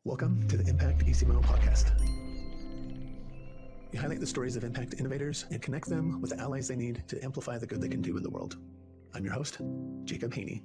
Welcome to the Impact ECMO podcast. We highlight the stories of impact innovators and connect them with the allies they need to amplify the good they can do in the world. I'm your host, Jacob Haney.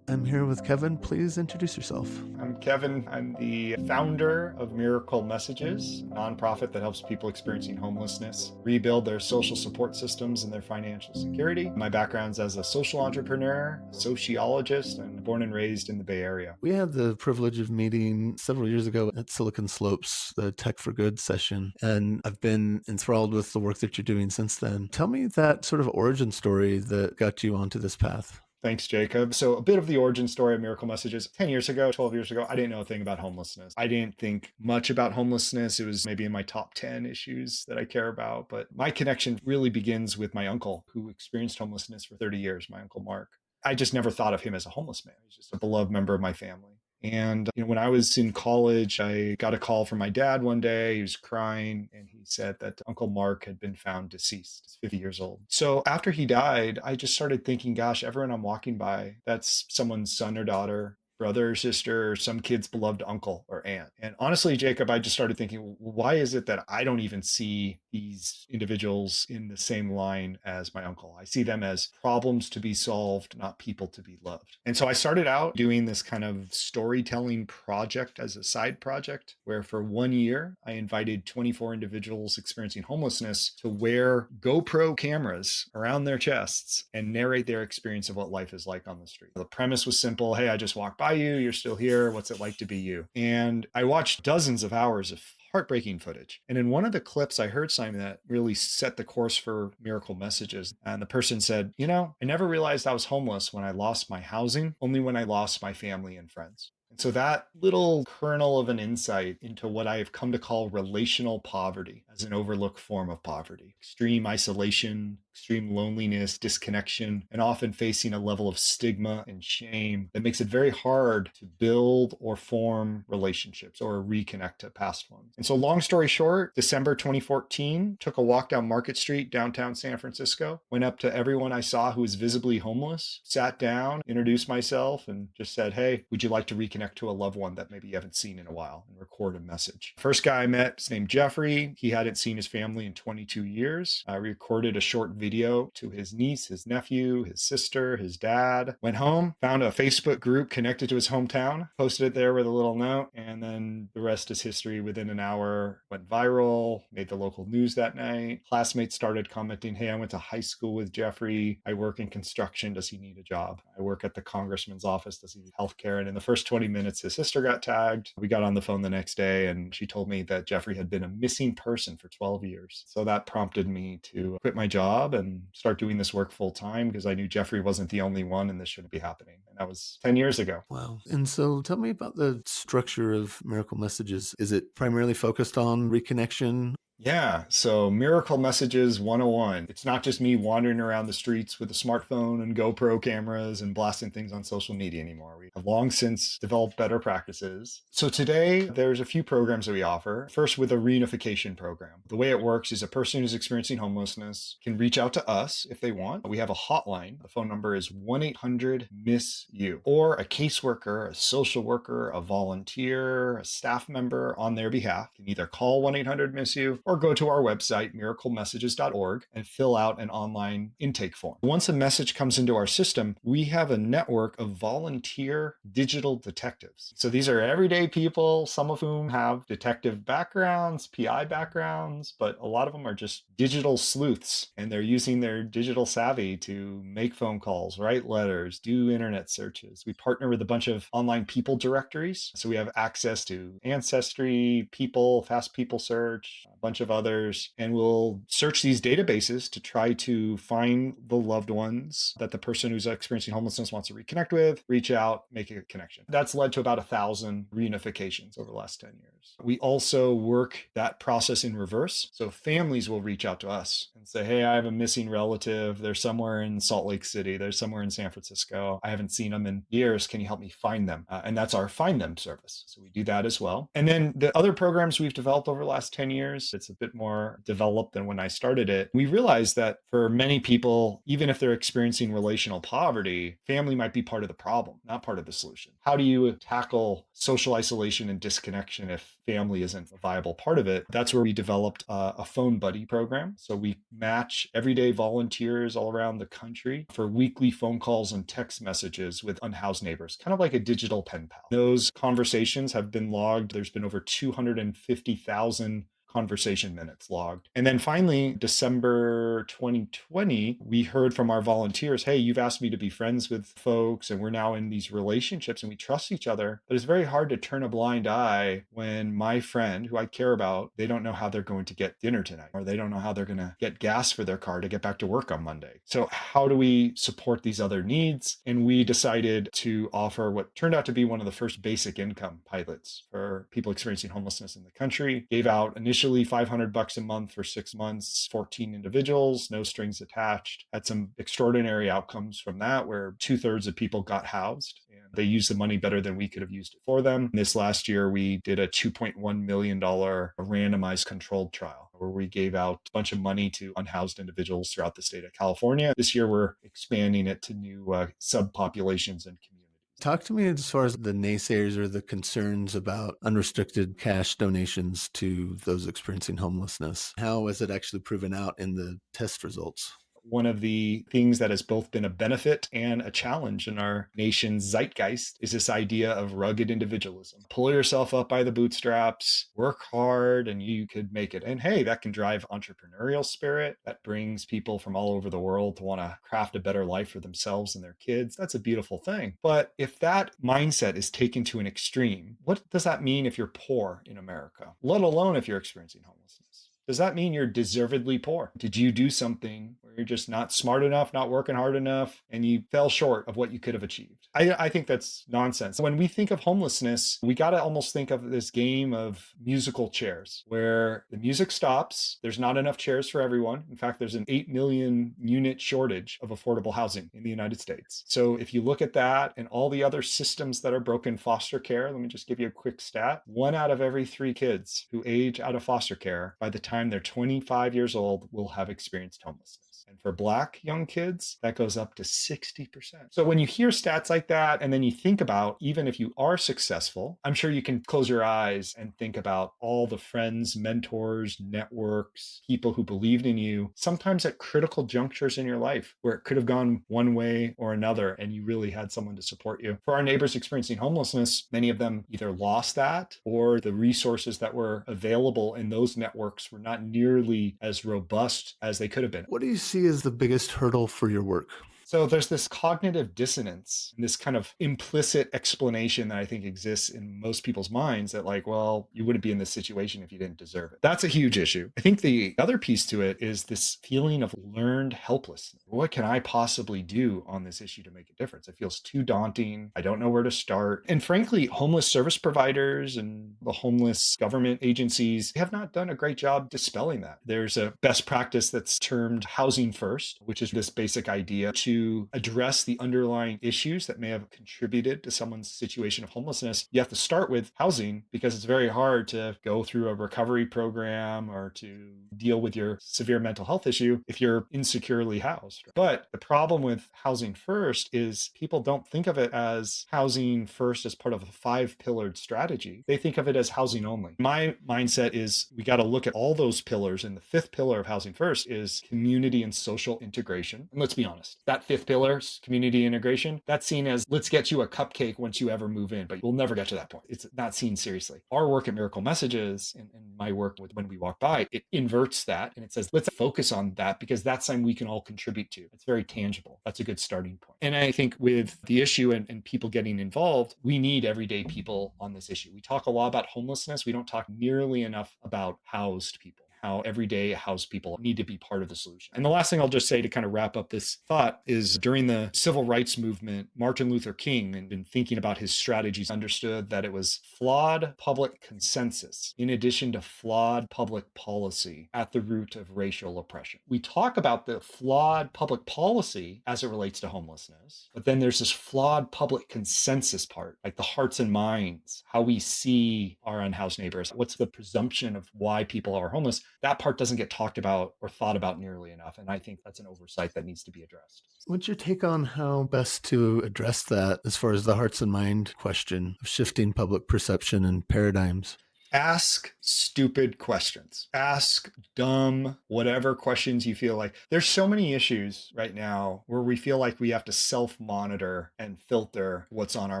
I'm here with Kevin. Please introduce yourself. I'm Kevin. I'm the founder of Miracle Messages, a nonprofit that helps people experiencing homelessness rebuild their social support systems and their financial security. My background's as a social entrepreneur, a sociologist, and born and raised in the Bay Area. We had the privilege of meeting several years ago at Silicon Slopes, the Tech for Good session, and I've been enthralled with the work that you're doing since then. Tell me that sort of origin story that got you onto this path. Thanks, Jacob. So a bit of the origin story of Miracle Messages. 10 years ago, 12 years ago, I didn't know a thing about homelessness. I didn't think much about homelessness. It was maybe in my top 10 issues that I care about. But my connection really begins with my uncle, who experienced homelessness for 30 years, my Uncle Mark. I just never thought of him as a homeless man. He was just a beloved member of my family. And when I was in college, I got a call from my dad one day. He was crying and he said that Uncle Mark had been found deceased. He's 50 years old. So after he died, I just started thinking, gosh, everyone I'm walking by, that's someone's son or daughter, brother or sister, or some kid's beloved uncle or aunt. And honestly, Jacob, I just started thinking, why is it that I don't even see these individuals in the same line as my uncle? I see them as problems to be solved, not people to be loved. And so I started out doing this kind of storytelling project as a side project, where for 1 year, I invited 24 individuals experiencing homelessness to wear GoPro cameras around their chests and narrate their experience of what life is like on the street. The premise was simple. Hey, I just walked by you. You're still here. What's it like to be you? And I watched dozens of hours of heartbreaking footage. And in one of the clips, I heard something that really set the course for Miracle Messages. And the person said, I never realized I was homeless when I lost my housing, only when I lost my family and friends. And so that little kernel of an insight into what I have come to call relational poverty as an overlooked form of poverty, extreme isolation, extreme loneliness, disconnection, and often facing a level of stigma and shame that makes it very hard to build or form relationships or reconnect to past ones. And so long story short, December 2014, took a walk down Market Street, downtown San Francisco, went up to everyone I saw who was visibly homeless, sat down, introduced myself, and just said, hey, would you like to reconnect to a loved one that maybe you haven't seen in a while, and record a message. First guy I met is named Jeffrey. He hadn't seen his family in 22 years. I recorded a short video to his niece, his nephew, his sister, his dad. Went home, found a Facebook group connected to his hometown, posted it there with a little note, and then the rest is history. Within an hour, went viral, made the local news that night. Classmates started commenting, hey, I went to high school with Jeffrey. I work in construction. Does he need a job? I work at the congressman's office. Does he need healthcare? And in the first 20 minutes, his sister got tagged. We got on the phone the next day and she told me that Jeffrey had been a missing person for 12 years. So that prompted me to quit my job and start doing this work full time, because I knew Jeffrey wasn't the only one and this shouldn't be happening. And that was 10 years ago. Wow. And so tell me about the structure of Miracle Messages. Is it primarily focused on reconnection? Yeah. So Miracle Messages 101. It's not just me wandering around the streets with a smartphone and GoPro cameras and blasting things on social media anymore. We have long since developed better practices. So today there's a few programs that we offer. First, with a reunification program. The way it works is a person who's experiencing homelessness can reach out to us if they want. We have a hotline. The phone number is 1-800-MISS-YOU, or a caseworker, a social worker, a volunteer, a staff member on their behalf can either call 1-800-MISS-YOU or go to our website, miraclemessages.org, and fill out an online intake form. Once a message comes into our system, we have a network of volunteer digital detectives. So these are everyday people, some of whom have detective backgrounds, PI backgrounds, but a lot of them are just digital sleuths, and they're using their digital savvy to make phone calls, write letters, do internet searches. We partner with a bunch of online people directories. So we have access to Ancestry, People, Fast People Search, a bunch of others, and we'll search these databases to try to find the loved ones that the person who's experiencing homelessness wants to reconnect with, reach out, make a connection. That's led to about 1,000 reunifications over the last 10 years. We also work that process in reverse. So families will reach out to us and say, hey, I have a missing relative. They're somewhere in Salt Lake City. They're somewhere in San Francisco. I haven't seen them in years. Can you help me find them? And that's our Find Them service. So we do that as well. And then the other programs we've developed over the last 10 years, it's It's a bit more developed than when I started it. We realized that for many people, even if they're experiencing relational poverty, family might be part of the problem, not part of the solution. How do you tackle social isolation and disconnection if family isn't a viable part of it? That's where we developed a phone buddy program. So we match everyday volunteers all around the country for weekly phone calls and text messages with unhoused neighbors, kind of like a digital pen pal. Those conversations have been logged. There's been over 250,000 conversation minutes logged. And then finally, December 2020, we heard from our volunteers, hey, you've asked me to be friends with folks, and we're now in these relationships and we trust each other. But it's very hard to turn a blind eye when my friend, who I care about, they don't know how they're going to get dinner tonight, or they don't know how they're going to get gas for their car to get back to work on Monday. So how do we support these other needs? And we decided to offer what turned out to be one of the first basic income pilots for people experiencing homelessness in the country. Gave out initially $500 a month for 6 months, 14 individuals, no strings attached. Had some extraordinary outcomes from that, where 2/3 of people got housed, and they used the money better than we could have used it for them. This last year, we did a $2.1 million randomized controlled trial where we gave out a bunch of money to unhoused individuals throughout the state of California. This year, we're expanding it to new subpopulations and communities. Talk to me as far as the naysayers or the concerns about unrestricted cash donations to those experiencing homelessness. How has it actually proven out in the test results? One of the things that has both been a benefit and a challenge in our nation's zeitgeist is this idea of rugged individualism. Pull yourself up by the bootstraps, work hard, and you could make it. And hey, that can drive entrepreneurial spirit. That brings people from all over the world to want to craft a better life for themselves and their kids. That's a beautiful thing. But if that mindset is taken to an extreme, what does that mean if you're poor in America, let alone if you're experiencing homelessness? Does that mean you're deservedly poor? Did you do something where you're just not smart enough, not working hard enough, and you fell short of what you could have achieved? I think that's nonsense. When we think of homelessness, we got to almost think of this game of musical chairs where the music stops. There's not enough chairs for everyone. In fact, there's an 8 million unit shortage of affordable housing in the United States. So if you look at that and all the other systems that are broken, foster care, let me just give you a quick stat. 1 out of every 3 kids who age out of foster care by the time they're 25 years old will have experienced homelessness. And for Black young kids, that goes up to 60%. So when you hear stats like that, and then you think about, even if you are successful, I'm sure you can close your eyes and think about all the friends, mentors, networks, people who believed in you, sometimes at critical junctures in your life where it could have gone one way or another, and you really had someone to support you. For our neighbors experiencing homelessness, many of them either lost that, or the resources that were available in those networks were not nearly as robust as they could have been. What do you see as the biggest hurdle for your work? So there's this cognitive dissonance, this kind of implicit explanation that I think exists in most people's minds that, like, well, you wouldn't be in this situation if you didn't deserve it. That's a huge issue. I think the other piece to it is this feeling of learned helplessness. What can I possibly do on this issue to make a difference? It feels too daunting. I don't know where to start. And frankly, homeless service providers and the homeless government agencies have not done a great job dispelling that. There's a best practice that's termed housing first, which is this basic idea to address the underlying issues that may have contributed to someone's situation of homelessness. You have to start with housing because it's very hard to go through a recovery program or to deal with your severe mental health issue if you're insecurely housed. But the problem with housing first is people don't think of it as housing first as part of a 5-pillared strategy. They think of it as housing only. My mindset is we got to look at all those pillars, and the 5th pillar of housing first is community and social integration. And let's be honest, that 5th pillar, community integration, that's seen as let's get you a cupcake once you ever move in, but we'll never get to that point. It's not seen seriously. Our work at Miracle Messages and my work with When We Walk By, it inverts that and it says, let's focus on that because that's something we can all contribute to. It's very tangible. That's a good starting point. And I think with the issue and people getting involved, we need everyday people on this issue. We talk a lot about homelessness. We don't talk nearly enough about housed people. How everyday housed people need to be part of the solution. And the last thing I'll just say to kind of wrap up this thought is during the civil rights movement, Martin Luther King, and in thinking about his strategies, understood that it was flawed public consensus in addition to flawed public policy at the root of racial oppression. We talk about the flawed public policy as it relates to homelessness, but then there's this flawed public consensus part, like the hearts and minds, how we see our unhoused neighbors, what's the presumption of why people are homeless. that part doesn't get talked about or thought about nearly enough. And I think that's an oversight that needs to be addressed. What's your take on how best to address that as far as the hearts and mind question of shifting public perception and paradigms? Ask stupid questions. Ask dumb, whatever questions you feel like. There's so many issues right now where we feel like we have to self-monitor and filter what's on our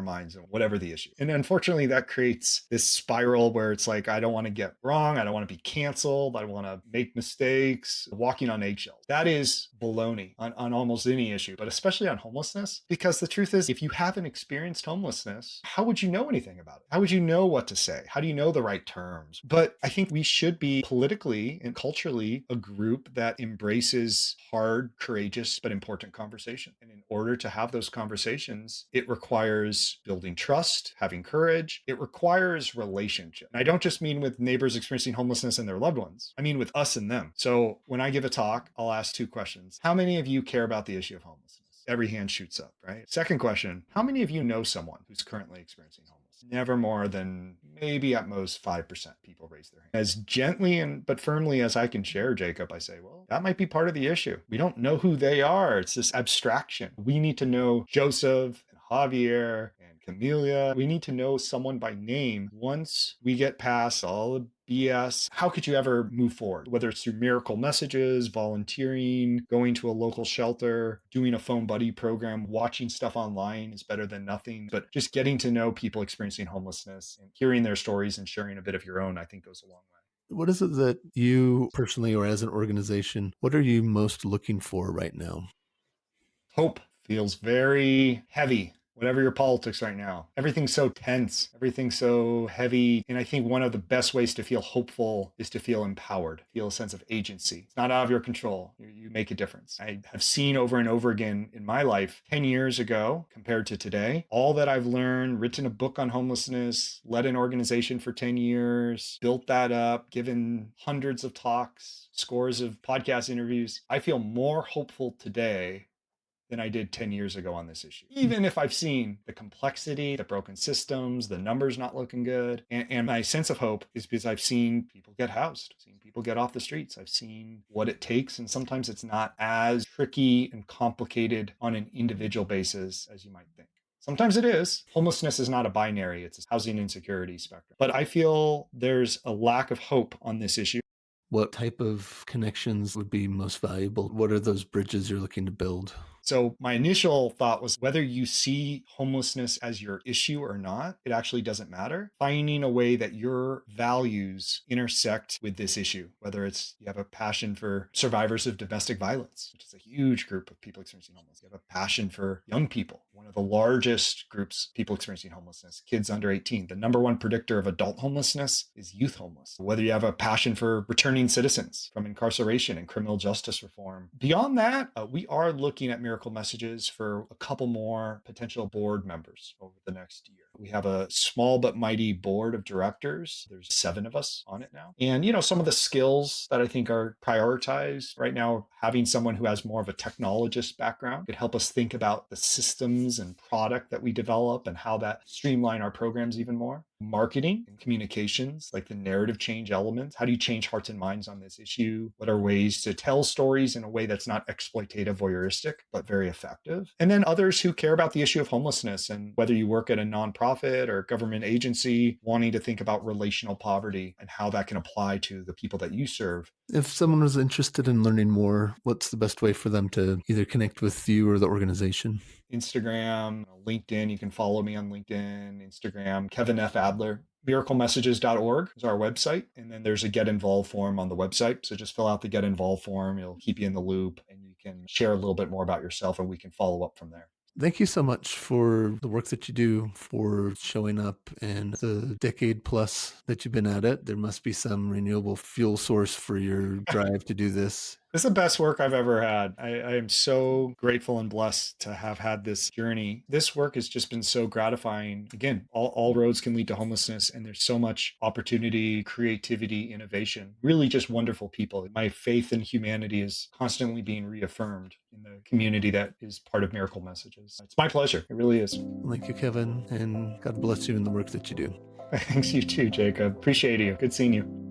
minds and whatever the issue. And unfortunately, that creates this spiral where it's like, I don't want to get wrong. I don't want to be canceled. I want to make mistakes, walking on eggshells. That is baloney on almost any issue, but especially on homelessness. Because the truth is, if you haven't experienced homelessness, how would you know anything about it? How would you know what to say? How do you know the right terms? But I think we should be politically and culturally a group that embraces hard, courageous, but important conversation. And in order to have those conversations, it requires building trust, having courage. It requires relationship. And I don't just mean with neighbors experiencing homelessness and their loved ones. I mean with us and them. So when I give a talk, I'll ask two questions. How many of you care about the issue of homelessness? Every hand shoots up, right? Second question, how many of you know someone who's currently experiencing homelessness? Never more than maybe at most 5% people raise their hand. As gently and but firmly as I can share, Jacob, I say, well, that might be part of the issue. We don't know who they are. It's this abstraction. We need to know Joseph and Javier and Camelia. We need to know someone by name. Once we get past all the BS, how could you ever move forward? Whether it's through miracle messages, volunteering, going to a local shelter, doing a phone buddy program, watching stuff online is better than nothing. But just getting to know people experiencing homelessness and hearing their stories and sharing a bit of your own, I think goes a long way. What is it that you personally or as an organization, what are you most looking for right now? Hope feels very heavy. Whatever your politics right now, everything's so tense, everything's so heavy. And I think one of the best ways to feel hopeful is to feel empowered, feel a sense of agency. It's not out of your control. You make a difference. I have seen over and over again in my life, 10 years ago compared to today, all that I've learned, written a book on homelessness, led an organization for 10 years, built that up, given hundreds of talks, scores of podcast interviews. I feel more hopeful today than I did 10 years ago on this issue. Even if I've seen the complexity, the broken systems, the numbers not looking good. And my sense of hope is because I've seen people get housed, seen people get off the streets. I've seen what it takes. And sometimes it's not as tricky and complicated on an individual basis as you might think. Sometimes it is. Homelessness is not a binary, it's a housing insecurity spectrum. But I feel there's a lack of hope on this issue. What type of connections would be most valuable? What are those bridges you're looking to build? So my initial thought was whether you see homelessness as your issue or not, it actually doesn't matter. Finding a way that your values intersect with this issue, whether it's you have a passion for survivors of domestic violence, which is a huge group of people experiencing homelessness. You have a passion for young people, one of the largest groups of people experiencing homelessness, kids under 18. The number one predictor of adult homelessness is youth homeless. Whether you have a passion for returning citizens from incarceration and criminal justice reform. Beyond that, we are looking at miracle messages for a couple more potential board members over the next year. We have a small but mighty board of directors. There's 7 of us on it now. And, some of the skills that I think are prioritized right now, having someone who has more of a technologist background could help us think about the systems and product that we develop and how that streamline our programs even more. Marketing and communications, like the narrative change elements. How do you change hearts and minds on this issue? What are ways to tell stories in a way that's not exploitative, voyeuristic, but very effective? And then others who care about the issue of homelessness, and whether you work at a nonprofit or government agency, wanting to think about relational poverty and how that can apply to the people that you serve. If someone was interested in learning more, what's the best way for them to either connect with you or the organization? Instagram, LinkedIn. You can follow me on LinkedIn, Instagram, Kevin F. Adler. miraclemessages.org is our website. And then there's a get involved form on the website. So just fill out the get involved form. It'll keep you in the loop and you can share a little bit more about yourself and we can follow up from there. Thank you so much for the work that you do, for showing up, and the decade plus that you've been at it. There must be some renewable fuel source for your drive to do this. This is the best work I've ever had. I am so grateful and blessed to have had this journey. This work has just been so gratifying. Again, all roads can lead to homelessness, and there's so much opportunity, creativity, innovation, really just wonderful people. My faith in humanity is constantly being reaffirmed in the community that is part of Miracle Messages. It's my pleasure. It really is. Thank you, Kevin, and God bless you in the work that you do. Thanks, you too, Jacob. Appreciate you. Good seeing you.